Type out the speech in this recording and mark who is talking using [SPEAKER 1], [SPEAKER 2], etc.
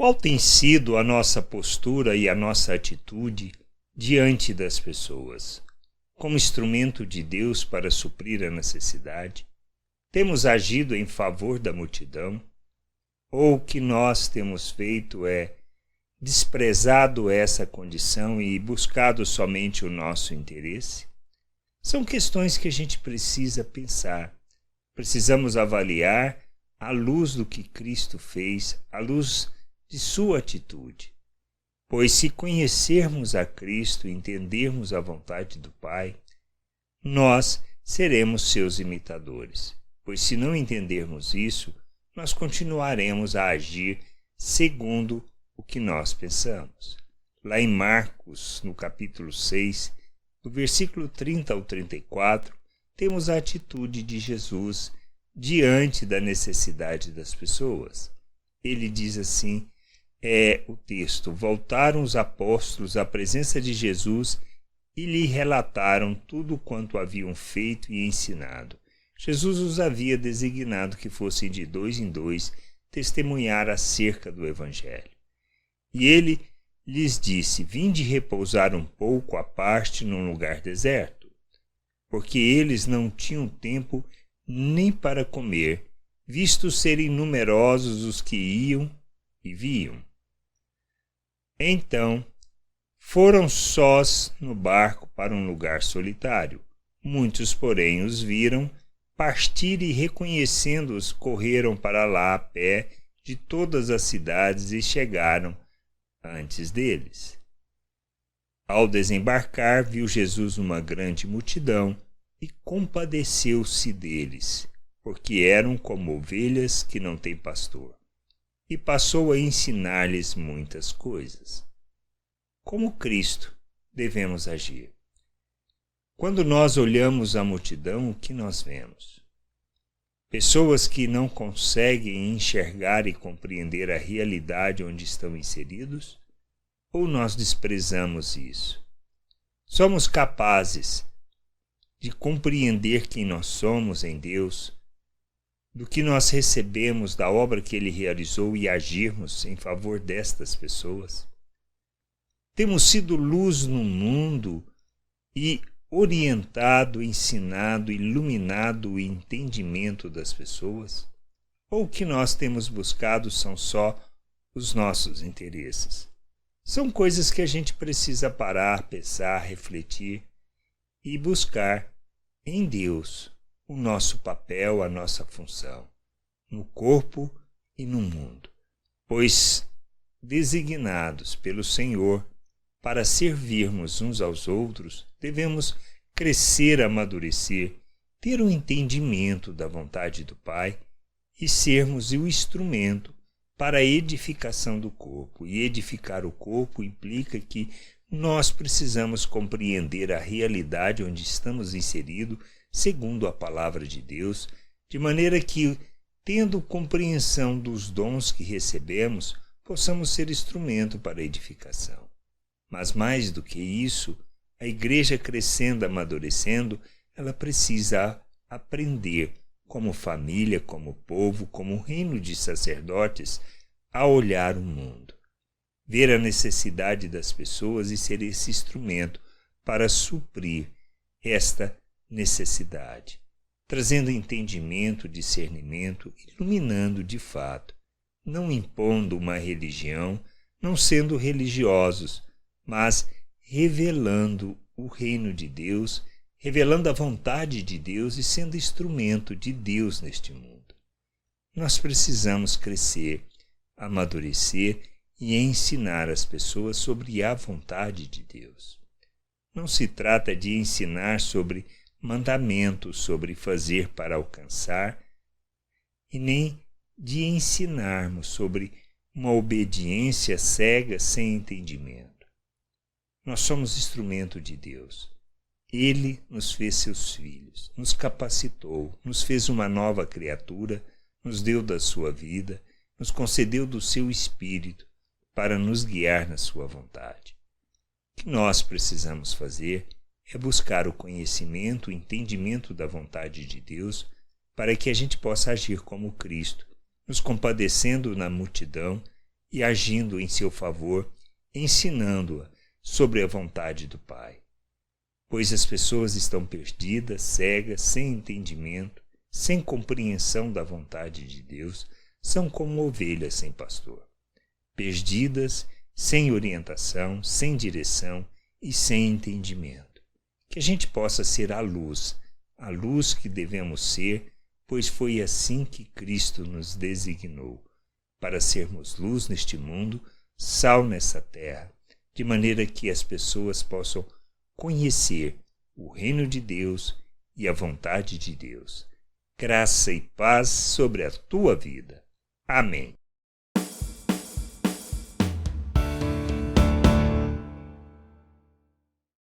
[SPEAKER 1] Qual tem sido a nossa postura e a nossa atitude diante das pessoas? Como instrumento de Deus para suprir a necessidade? Temos agido em favor da multidão? Ou o que nós temos feito é desprezado essa condição e buscado somente o nosso interesse? São questões que a gente precisa pensar. Precisamos avaliar à luz do que Cristo fez, à luz de sua atitude. Pois se conhecermos a Cristo e entendermos a vontade do Pai, nós seremos seus imitadores. Pois se não entendermos isso, nós continuaremos a agir segundo o que nós pensamos. Lá em Marcos, no capítulo 6, do versículo 30 ao 34, temos a atitude de Jesus diante da necessidade das pessoas. Ele diz assim, o texto: voltaram os apóstolos à presença de Jesus e lhe relataram tudo quanto haviam feito e ensinado. Jesus os havia designado que fossem de 2 em 2 testemunhar acerca do Evangelho. E ele lhes disse: vinde repousar um pouco à parte num lugar deserto, porque eles não tinham tempo nem para comer, visto serem numerosos os que iam e vinham. Então foram sós no barco para um lugar solitário. Muitos, porém, os viram partir e, reconhecendo-os, correram para lá a pé de todas as cidades e chegaram antes deles. Ao desembarcar, viu Jesus uma grande multidão e compadeceu-se deles, porque eram como ovelhas que não têm pastor, e passou a ensinar-lhes muitas coisas. Como Cristo devemos agir? Quando nós olhamos a multidão, o que nós vemos? Pessoas que não conseguem enxergar e compreender a realidade onde estão inseridos? Ou nós desprezamos isso? Somos capazes de compreender quem nós somos em Deus, do que nós recebemos da obra que Ele realizou e agirmos em favor destas pessoas? Temos sido luz no mundo e orientado, ensinado, iluminado o entendimento das pessoas? Ou o que nós temos buscado são só os nossos interesses? São coisas que a gente precisa parar, pensar, refletir e buscar em Deus o nosso papel, a nossa função, no corpo e no mundo. Pois, designados pelo Senhor para servirmos uns aos outros, devemos crescer, amadurecer, ter um entendimento da vontade do Pai e sermos o instrumento para a edificação do corpo. E edificar o corpo implica que nós precisamos compreender a realidade onde estamos inseridos, segundo a palavra de Deus, de maneira que, tendo compreensão dos dons que recebemos, possamos ser instrumento para a edificação. Mas mais do que isso, a igreja crescendo, amadurecendo, ela precisa aprender, como família, como povo, como reino de sacerdotes, a olhar o mundo, ver a necessidade das pessoas e ser esse instrumento para suprir esta necessidade, trazendo entendimento, discernimento, iluminando de fato, não impondo uma religião, não sendo religiosos, mas revelando o reino de Deus, revelando a vontade de Deus e sendo instrumento de Deus neste mundo. Nós precisamos crescer, amadurecer e ensinar as pessoas sobre a vontade de Deus. Não se trata de ensinar sobre mandamentos, sobre fazer para alcançar, e nem de ensinarmos sobre uma obediência cega sem entendimento. Nós somos instrumento de Deus. Ele nos fez seus filhos, nos capacitou, nos fez uma nova criatura, nos deu da sua vida, nos concedeu do seu Espírito para nos guiar na sua vontade. O que nós precisamos fazer é buscar o conhecimento, o entendimento da vontade de Deus, para que a gente possa agir como Cristo, nos compadecendo na multidão e agindo em seu favor, ensinando-a sobre a vontade do Pai. Pois as pessoas estão perdidas, cegas, sem entendimento, sem compreensão da vontade de Deus, são como ovelhas sem pastor. Perdidas, sem orientação, sem direção e sem entendimento. Que a gente possa ser a luz que devemos ser, pois foi assim que Cristo nos designou, para sermos luz neste mundo, sal nessa terra, de maneira que as pessoas possam conhecer o reino de Deus e a vontade de Deus. Graça e paz sobre a tua vida. Amém.